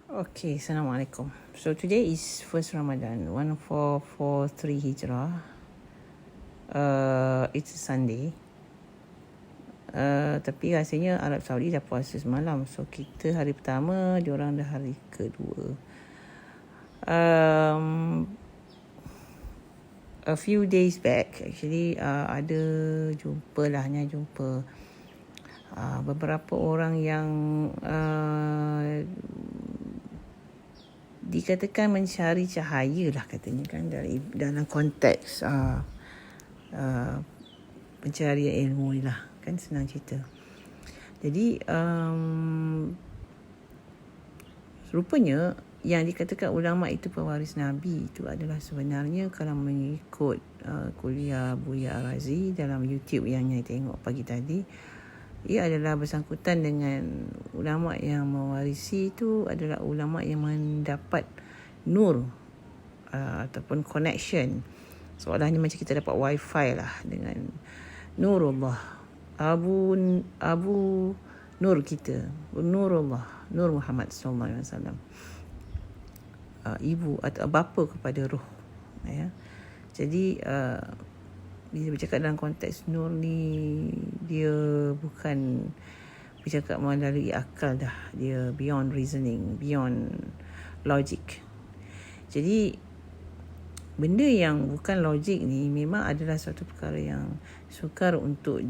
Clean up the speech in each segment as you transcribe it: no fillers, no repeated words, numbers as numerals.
Okay, Assalamualaikum. So today is first Ramadan, 1443 Hijrah. It's a Sunday. Tapi rasanya Arab Saudi dah puasa semalam. So kita hari pertama, diorang dah hari kedua. A few days back, actually ada jumpa beberapa orang yang dikatakan mencari cahaya lah katanya kan dalam konteks pencarian ilmu ni lah kan, senang cerita. Jadi rupanya yang dikatakan ulama itu pewaris Nabi itu adalah sebenarnya kalau mengikut kuliah Buya Arazi dalam YouTube yang saya tengok pagi tadi, ia adalah bersangkutan dengan ulama yang mewarisi itu adalah ulama yang mendapat nur ataupun connection, seolah-olahnya macam kita dapat wifi lah dengan Nurullah, Abu Nur kita, Nurullah, Nur Muhammad sallallahu alaihi wasallam, ibu atau bapa kepada roh, ya. Jadi bila bercakap dalam konteks nur ni, dia bukan bercakap melalui akal dah, dia beyond reasoning, beyond logic. Jadi benda yang bukan logik ni memang adalah suatu perkara yang sukar untuk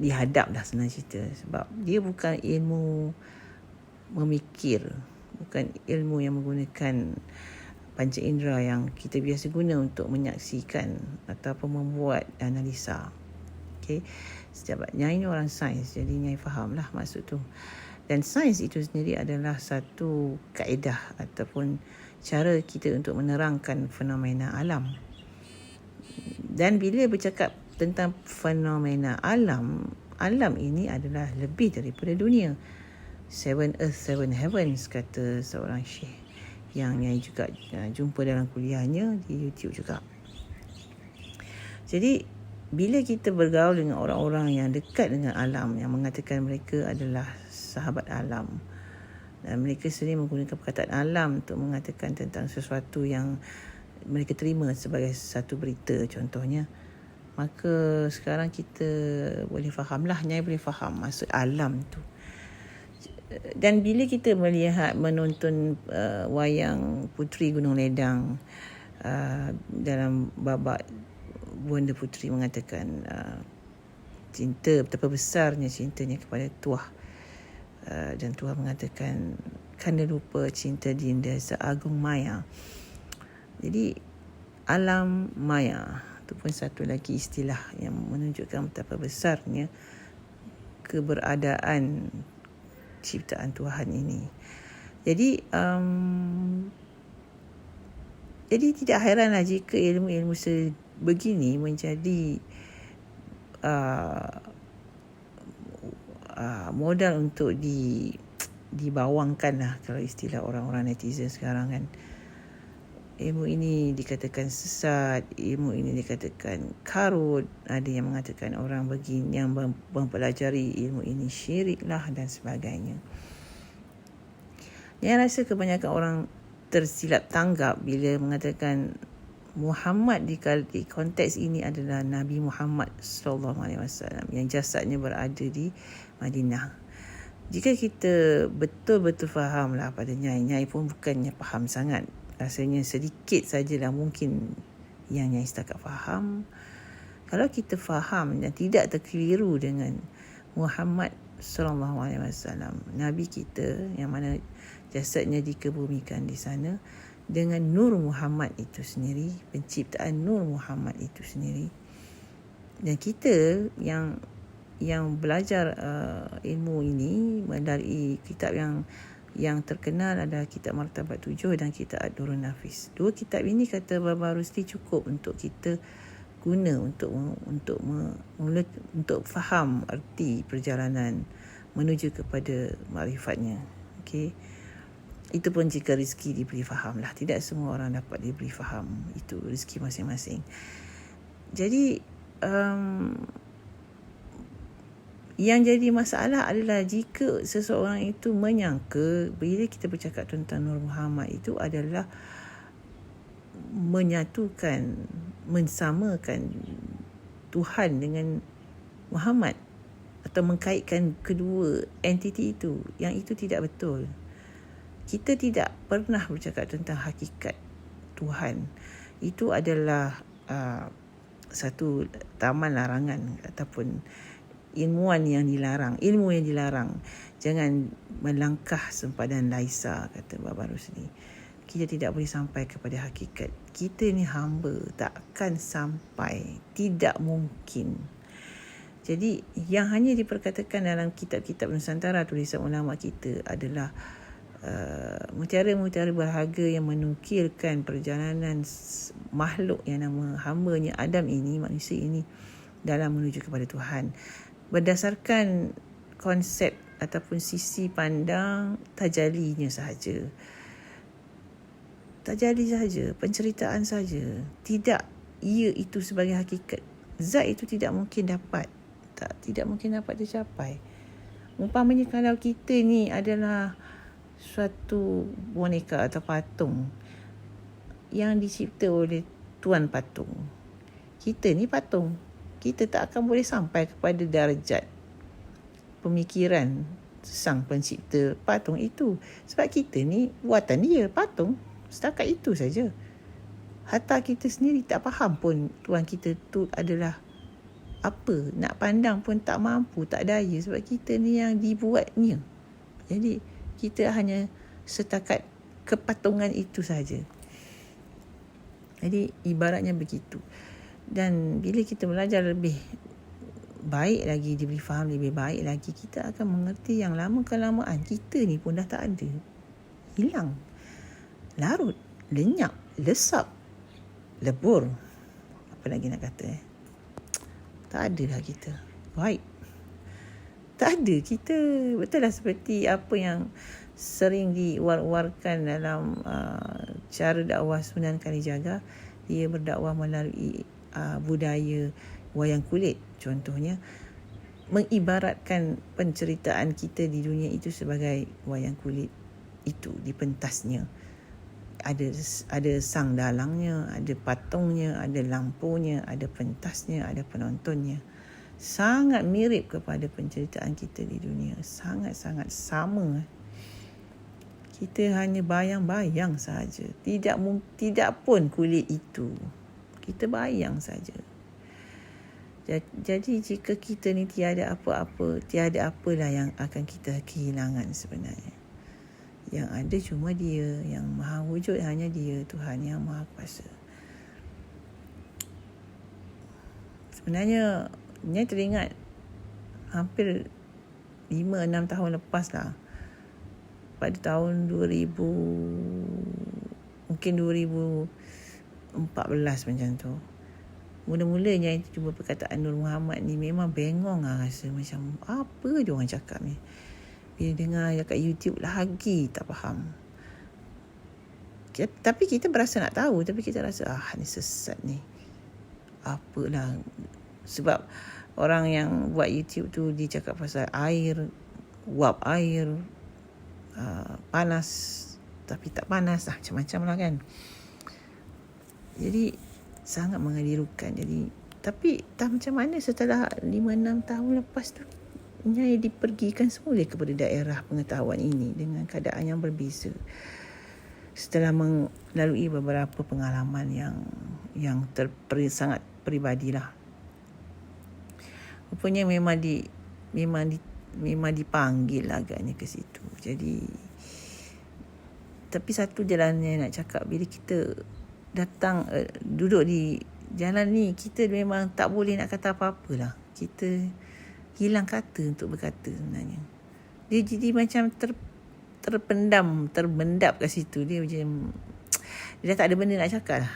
dihadap dah, senang cerita. Sebab dia bukan ilmu memikir, bukan ilmu yang menggunakan panca indera yang kita biasa guna untuk menyaksikan ataupun membuat analisa. Okay. Setiap Nyai ni orang sains, jadi Nyai faham lah maksud tu. Dan sains itu sendiri adalah satu kaedah ataupun cara kita untuk menerangkan fenomena alam. Dan bila bercakap tentang fenomena alam, alam ini adalah lebih daripada dunia. 7 earth, 7 heavens, kata seorang syekh yang Nyai juga jumpa dalam kuliahnya di YouTube juga. Jadi bila kita bergaul dengan orang-orang yang dekat dengan alam, yang mengatakan mereka adalah sahabat alam, dan mereka sendiri menggunakan perkataan alam untuk mengatakan tentang sesuatu yang mereka terima sebagai satu berita contohnya, maka sekarang kita boleh fahamlah, Nyai boleh faham maksud alam tu. Dan bila kita menonton wayang Puteri Gunung Ledang, dalam babak Bonda Puteri mengatakan cinta, betapa besarnya cintanya kepada Tuah, dan Tuah mengatakan kanda lupa cinta dinda seagung maya. Jadi alam maya itu pun satu lagi istilah yang menunjukkan betapa besarnya keberadaan ciptaan Tuhan ini. Jadi tidak heranlah jika ilmu-ilmu sebegini menjadi modal untuk dibawangkan lah, kalau istilah orang-orang netizen sekarang kan. Ilmu ini dikatakan sesat, ilmu ini dikatakan karut, ada yang mengatakan orang begini yang mempelajari ilmu ini syirik lah dan sebagainya. Yang rasa kebanyakan orang tersilap tanggap bila mengatakan Muhammad di konteks ini adalah Nabi Muhammad sallallahu alaihi wasallam yang jasadnya berada di Madinah. Jika kita betul-betul fahamlah pada Nyai pun bukannya faham sangat, rasanya sedikit sajalah mungkin yang Nyai setakat faham. Kalau kita faham dan tidak terkeliru dengan Muhammad sallallahu alaihi wasallam, Nabi kita yang mana jasadnya dikebumikan di sana, dengan Nur Muhammad itu sendiri, penciptaan Nur Muhammad itu sendiri, dan kita yang belajar ilmu ini melalui kitab yang terkenal adalah kitab Martabat 7 dan kitab Ad-Durrun Nafis. Dua kitab ini kata Baba Rusdi cukup untuk kita guna untuk faham arti perjalanan menuju kepada makrifatnya. Okey. Itu pun jika rezeki diberi faham lah. Tidak semua orang dapat diberi faham. Itu rezeki masing-masing. Jadi Yang jadi masalah adalah jika seseorang itu menyangka bila kita bercakap tentang Nur Muhammad itu adalah menyatukan, mensamakan Tuhan dengan Muhammad atau mengkaitkan kedua entiti itu. Yang itu tidak betul. Kita tidak pernah bercakap tentang hakikat Tuhan. Itu adalah satu taman larangan ataupun ilmu yang dilarang. Jangan melangkah sempadan Laisa, kata Baba Rusli. Kita tidak boleh sampai kepada hakikat. Kita ni hamba, takkan sampai, tidak mungkin. Jadi yang hanya diperkatakan dalam kitab-kitab Nusantara tulisan ulama kita adalah mutiara-mutiara berharga yang menukilkan perjalanan makhluk yang nama hambanya Adam ini, manusia ini, dalam menuju kepada Tuhan berdasarkan konsep ataupun sisi pandang tajalinya sahaja. Tajali sahaja, penceritaan sahaja. Tidak ia itu sebagai hakikat. Zat itu tidak mungkin dapat tercapai. Umpamanya kalau kita ni adalah suatu boneka atau patung yang dicipta oleh Tuan Patung. Kita ni patung. Kita tak akan boleh sampai kepada darjat pemikiran sang pencipta patung itu. Sebab kita ni buatan dia, patung. Setakat itu saja. Hatta kita sendiri tak faham pun Tuhan kita tu adalah apa. Nak pandang pun tak mampu, tak daya. Sebab kita ni yang dibuatnya. Jadi kita hanya setakat kepatungan itu saja. Jadi ibaratnya begitu. Dan bila kita belajar lebih baik lagi, diberi faham lebih baik lagi, kita akan mengerti yang lama kelamaan kita ni pun dah tak ada. Hilang. Larut. Lenyap. Lesap. Lebur. Apa lagi nak kata? Tak ada dah kita. Baik. Tak ada. Kita betul lah seperti apa yang sering diwar-warkan dalam cara dakwah Sunan Kalijaga. Dia berdakwah melalui budaya wayang kulit. Contohnya, mengibaratkan penceritaan kita di dunia itu sebagai wayang kulit itu, dipentasnya. Ada sang dalangnya, ada patungnya, ada lampunya, ada pentasnya, ada penontonnya. Sangat mirip kepada penceritaan kita di dunia. Sangat-sangat sama. Kita hanya bayang-bayang saja. Tidak pun kulit itu. Kita bayang saja. Jadi jika kita ni tiada apalah yang akan kita kehilangan sebenarnya. Yang ada cuma dia, yang maha wujud hanya dia, Tuhan yang maha kuasa. Sebenarnya saya teringat hampir 5-6 tahun lepas lah. Pada tahun 2000, mungkin 2014 macam tu. Mula-mulanya itu cuba perkataan Nur Muhammad ni memang bengong lah rasa. Macam apa dia orang cakap ni. Bila dengar kat YouTube lagi tak faham. Tapi kita berasa nak tahu. Tapi kita rasa ni sesat ni. Apalah. Sebab orang yang buat YouTube tu dia cakap pasal air, uap air, panas tapi tak panas lah, macam-macam lah kan. Jadi sangat mengelirukan. Jadi tapi tak macam mana setelah 5-6 tahun lepas tu Nyai dipergikan semula kepada daerah pengetahuan ini dengan keadaan yang berbeza. Setelah melalui beberapa pengalaman yang sangat peribadilah. Rupanya memang dipanggil agaknya ke situ. Jadi tapi satu jalannya nak cakap, bila kita datang duduk di jalan ni, kita memang tak boleh nak kata apa-apalah. Kita hilang kata untuk berkata sebenarnya. Dia jadi macam terpendam, terbendap kat situ. Dia macam dia dah tak ada benda nak cakap lah.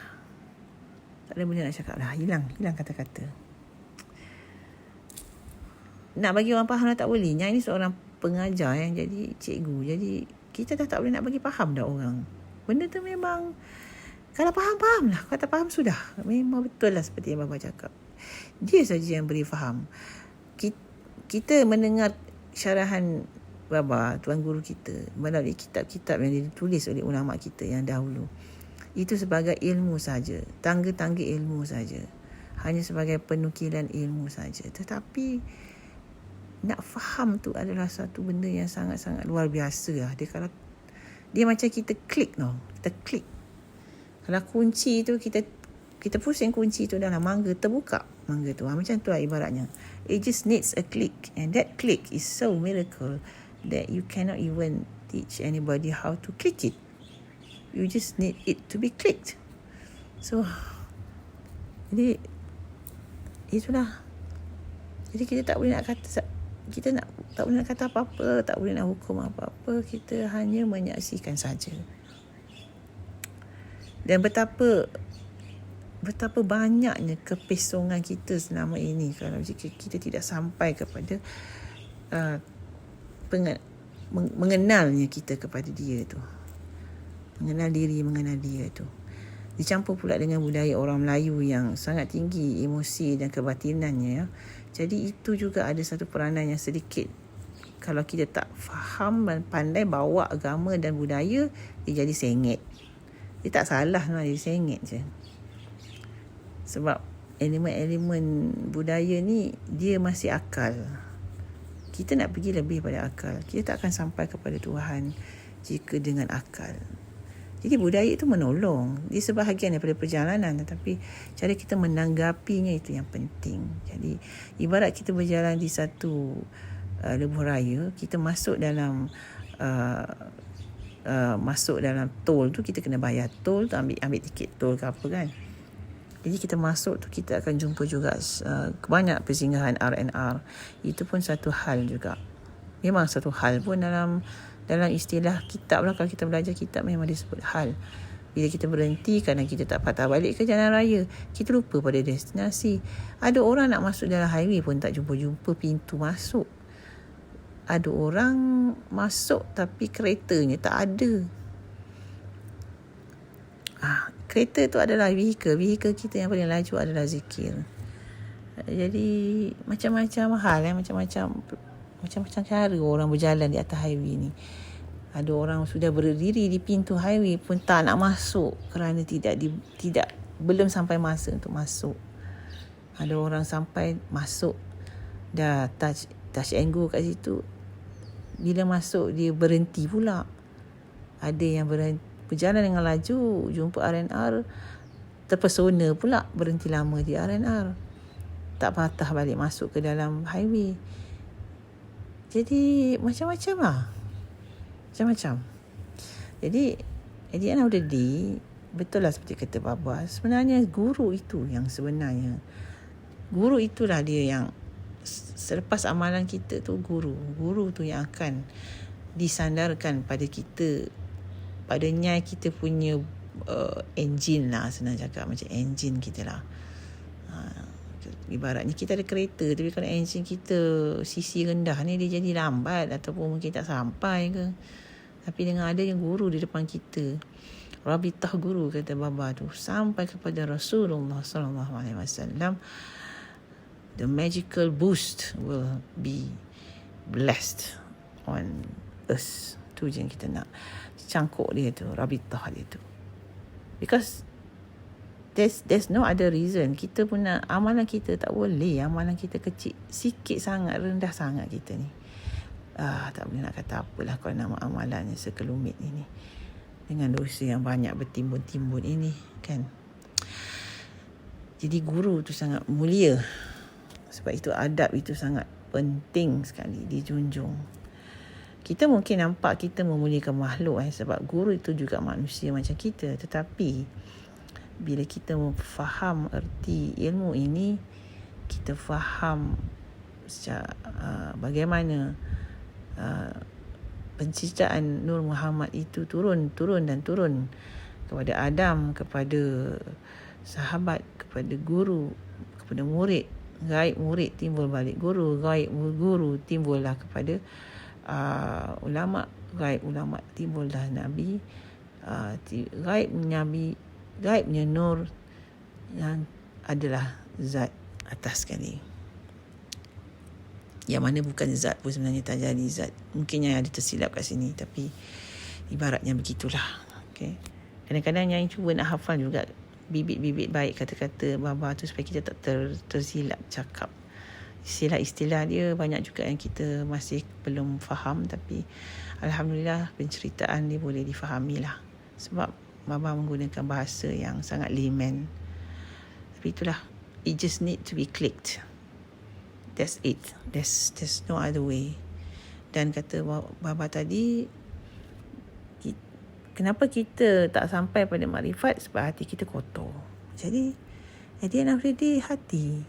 Tak ada benda nak cakap lah. Hilang kata-kata. Nak bagi orang faham dah tak boleh. Yang ini seorang pengajar yang jadi cikgu. Jadi kita dah tak boleh nak bagi faham dah orang. Benda tu memang kalau faham lah. Kata faham sudah. Memang betul lah seperti yang Bapa cakap. Dia saja yang beri faham. kita mendengar syarahan Baba, Tuan Guru kita, melalui kitab-kitab yang ditulis oleh ulama kita yang dahulu, itu sebagai ilmu saja, tangga-tangga ilmu saja, hanya sebagai penukilan ilmu saja. Tetapi nak faham tu adalah satu benda yang sangat-sangat luar biasa lah. Dia macam kita klik tau. Kita klik. Kalau kunci tu kita pusing kunci tu dalam mangga, terbuka mangga tu. Macam tu lah ibaratnya. It just needs a click. And that click is so miracle that you cannot even teach anybody how to click it. You just need it to be clicked. So, jadi itulah. Jadi kita tak boleh nak kata tak boleh nak kata apa-apa, tak boleh nak hukum apa-apa. Kita hanya menyaksikan saja. Dan betapa banyaknya kepesongan kita selama ini kalau jika kita tidak sampai kepada mengenalnya kita kepada dia tu. Mengenal diri, mengenal dia tu. Dicampur pula dengan budaya orang Melayu yang sangat tinggi emosi dan kebatinannya. Ya. Jadi itu juga ada satu peranan yang sedikit. Kalau kita tak faham dan pandai bawa agama dan budaya, dia jadi sengit. Dia tak salah lah, dia sengit je. Sebab elemen-elemen budaya ni, dia masih akal. Kita nak pergi lebih pada akal. Kita tak akan sampai kepada Tuhan jika dengan akal. Jadi budaya itu menolong. Dia sebahagian daripada perjalanan. Tetapi cara kita menanggapinya itu yang penting. Jadi ibarat kita berjalan di satu lebuh raya. Kita masuk dalam tol tu. Kita kena bayar tol tu. Ambil tiket tol ke apa kan. Jadi kita masuk tu kita akan jumpa juga banyak persinggahan R&R. Itu pun satu hal juga. Memang satu hal pun dalam istilah kitab lah. Kalau kita belajar kitab memang disebut hal. Bila kita berhenti kerana kita tak patah balik ke jalan raya, kita lupa pada destinasi. Ada orang nak masuk dalam highway pun tak jumpa pintu masuk. Ada orang masuk tapi keretanya tak ada. Kereta tu adalah vehicle kita yang paling laju adalah zikir. Jadi macam-macam hal, macam-macam cara orang berjalan di atas highway ni. Ada orang sudah berdiri di pintu highway pun tak nak masuk kerana belum sampai masa untuk masuk. Ada orang sampai masuk dah touch and go kat situ. Bila masuk dia berhenti pula. Ada yang berjalan dengan laju, jumpa R&R, terpesona pula, berhenti lama di R&R. Tak patah balik masuk ke dalam highway. Jadi macam-macam lah. Macam-macam. Jadi at the end of the day, betul lah seperti kata Baba, sebenarnya guru itu yang sebenarnya. Guru itulah dia yang selepas amalan kita tu guru tu yang akan disandarkan pada kita, pada nyai kita punya engine lah, senang cakap macam engine kita lah. Ibaratnya kita ada kereta, tapi kalau enjin kita sisi rendah ni, dia jadi lambat ataupun mungkin tak sampai ke. Tapi dengan adanya guru di depan kita, rabitah guru kata Baba tu, sampai kepada Rasulullah SAW, the magical boost will be blessed on us. Tu je yang kita nak, cangkuk dia tu, rabitah dia tu. Because there's no other reason. Kita pun nak, amalan kita tak boleh. Amalan kita kecil, sikit sangat, rendah sangat kita ni. Tak boleh nak kata apalah kalau nama amalannya sekelumit ini. Dengan dosa yang banyak bertimbun-timbun ini kan. Jadi guru tu sangat mulia. Sebab itu adab itu sangat penting sekali dijunjung. Kita mungkin nampak kita memuliakan makhluk sebab guru itu juga manusia macam kita. Tetapi bila kita faham erti ilmu ini, kita faham bagaimana penciptaan Nur Muhammad itu turun kepada Adam, kepada sahabat, kepada guru, kepada murid. Gaib murid timbul balik guru, gaib guru timbullah kepada ulama, gaib ulama timbullah Nabi, gaibnya Nur yang adalah zat atas sekali. Yang mana bukan zat pun sebenarnya Tajalli zat. Mungkin yang ada tersilap kat sini, tapi ibaratnya begitulah. Okay. Kadang-kadang yang cuba nak hafal juga bibit-bibit baik kata-kata Baba tu supaya kita tak tersilap cakap. Istilah-istilah dia banyak juga yang kita masih belum faham, tapi Alhamdulillah penceritaan dia boleh difahami lah. Sebab Baba menggunakan bahasa yang sangat layman. Tapi itulah, it just need to be clicked. That's it. There's no other way. Dan kata Baba tadi, kenapa kita tak sampai pada makrifat? Sebab hati kita kotor. Jadi, at the end of the day, hati.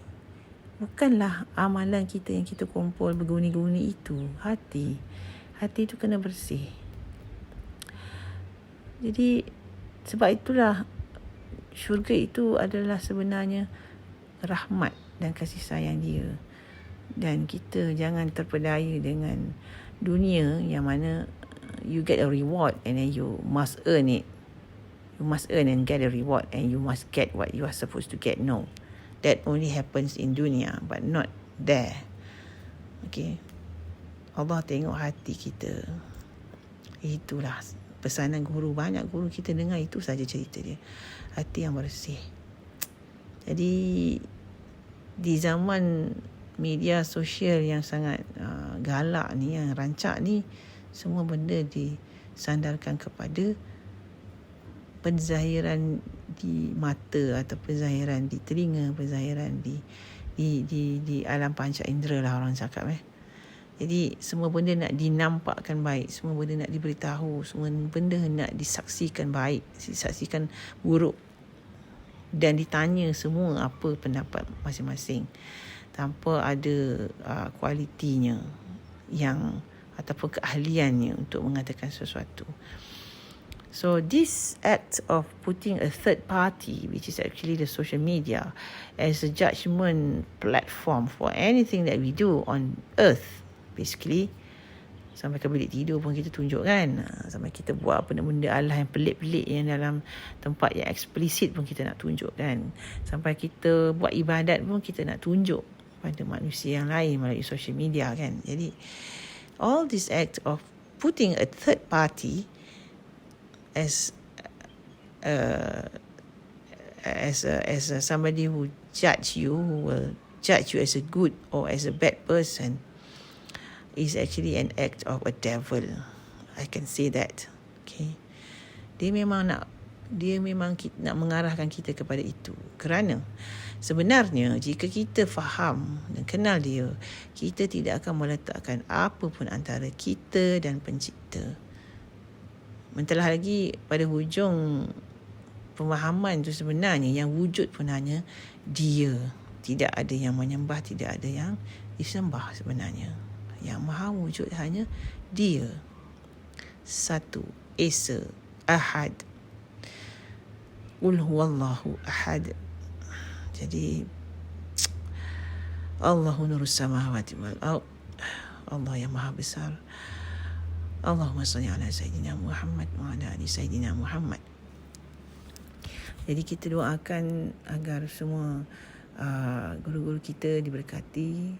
Bukanlah amalan kita yang kita kumpul berguni-guni itu. Hati. Hati itu kena bersih. Jadi, sebab itulah syurga itu adalah sebenarnya rahmat dan kasih sayang dia. Dan kita jangan terpedaya dengan dunia yang mana you get a reward and then you must earn it. You must earn and get a reward and you must get what you are supposed to get. No. That only happens in dunia, but not there. Okay. Allah tengok hati kita. Itulah pesanan guru. Banyak guru kita dengar itu saja cerita dia. Hati yang bersih. Jadi di zaman media sosial yang sangat galak ni, yang rancak ni, semua benda disandarkan kepada penzahiran di mata atau penzahiran di telinga, penzahiran di alam panca indera lah orang cakap. Jadi semua benda nak dinampakkan baik, semua benda nak diberitahu, semua benda nak disaksikan baik, disaksikan buruk, dan ditanya semua apa pendapat masing-masing tanpa ada kualitinya yang ataupun keahliannya untuk mengatakan sesuatu. So this act of putting a third party, which is actually the social media, as a judgment platform for anything that we do on earth, basically, sampai ke bilik tidur pun kita tunjuk kan, sampai kita buat benda-benda Allah yang pelik-pelik yang dalam tempat yang eksplisit pun kita nak tunjuk kan, sampai kita buat ibadat pun kita nak tunjuk pada manusia yang lain melalui social media kan. Jadi all this act of putting a third party as somebody who will judge you as a good or as a bad person is actually an act of a devil. I can say that. Okay. Dia memang nak mengarahkan kita kepada itu. Kerana sebenarnya jika kita faham dan kenal dia, kita tidak akan meletakkan apa pun antara kita dan pencipta. Mentah lagi pada hujung pemahaman itu sebenarnya yang wujud pun hanya dia. Tidak ada yang menyembah, tidak ada yang disembah sebenarnya. Yang maha wujud hanya dia. Satu, Esa, Ahad. Qul huwallahu ahad. Jadi Allahu nurus samawati wal ard. Allah yang maha besar. Allahumma salli ala Sayyidina Muhammad wa ala ali Sayyidina Muhammad. Jadi kita doakan agar semua guru-guru kita diberkati.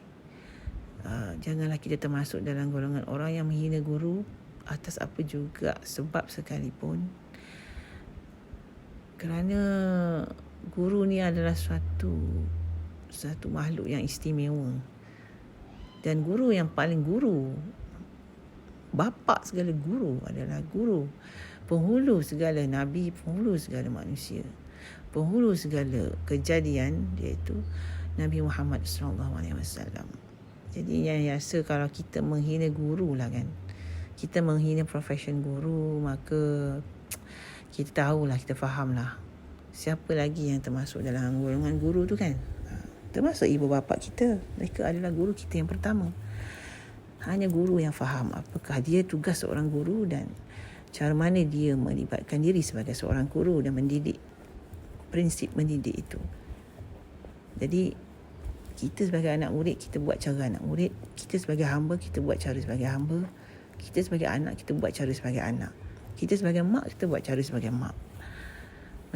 Janganlah kita termasuk dalam golongan orang yang menghina guru atas apa juga sebab sekalipun. Kerana guru ni adalah satu makhluk yang istimewa. Dan guru yang paling guru, bapa segala guru adalah guru, penghulu segala nabi, penghulu segala manusia, penghulu segala kejadian, iaitu Nabi Muhammad SAW. Jadi yang biasa kalau kita menghina guru lah kan, kita menghina profession guru, maka kita tahulah, kita fahamlah siapa lagi yang termasuk dalam golongan guru tu kan. Termasuk ibu bapa kita, mereka adalah guru kita yang pertama. Hanya guru yang faham apakah dia tugas seorang guru dan cara mana dia melibatkan diri sebagai seorang guru dan mendidik, prinsip mendidik itu. Jadi kita sebagai anak murid, kita buat cara anak murid. Kita sebagai hamba, kita buat cara sebagai hamba. Kita sebagai anak, kita buat cara sebagai anak. Kita sebagai mak, kita buat cara sebagai mak.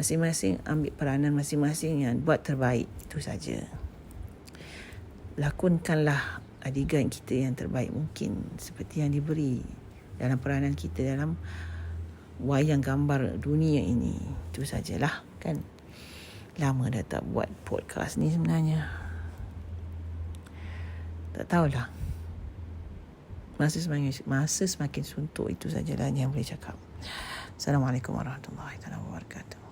Masing-masing ambil peranan masing-masing yang buat terbaik. Itu saja. Lakonkanlah adegan kita yang terbaik mungkin, seperti yang diberi dalam peranan kita dalam wayang gambar dunia ini. Itu sajalah kan. Lama dah tak buat podcast ni sebenarnya. Tak tahulah. Masa semakin suntuk, itu sajalah yang boleh cakap. Assalamualaikum warahmatullahi wabarakatuh.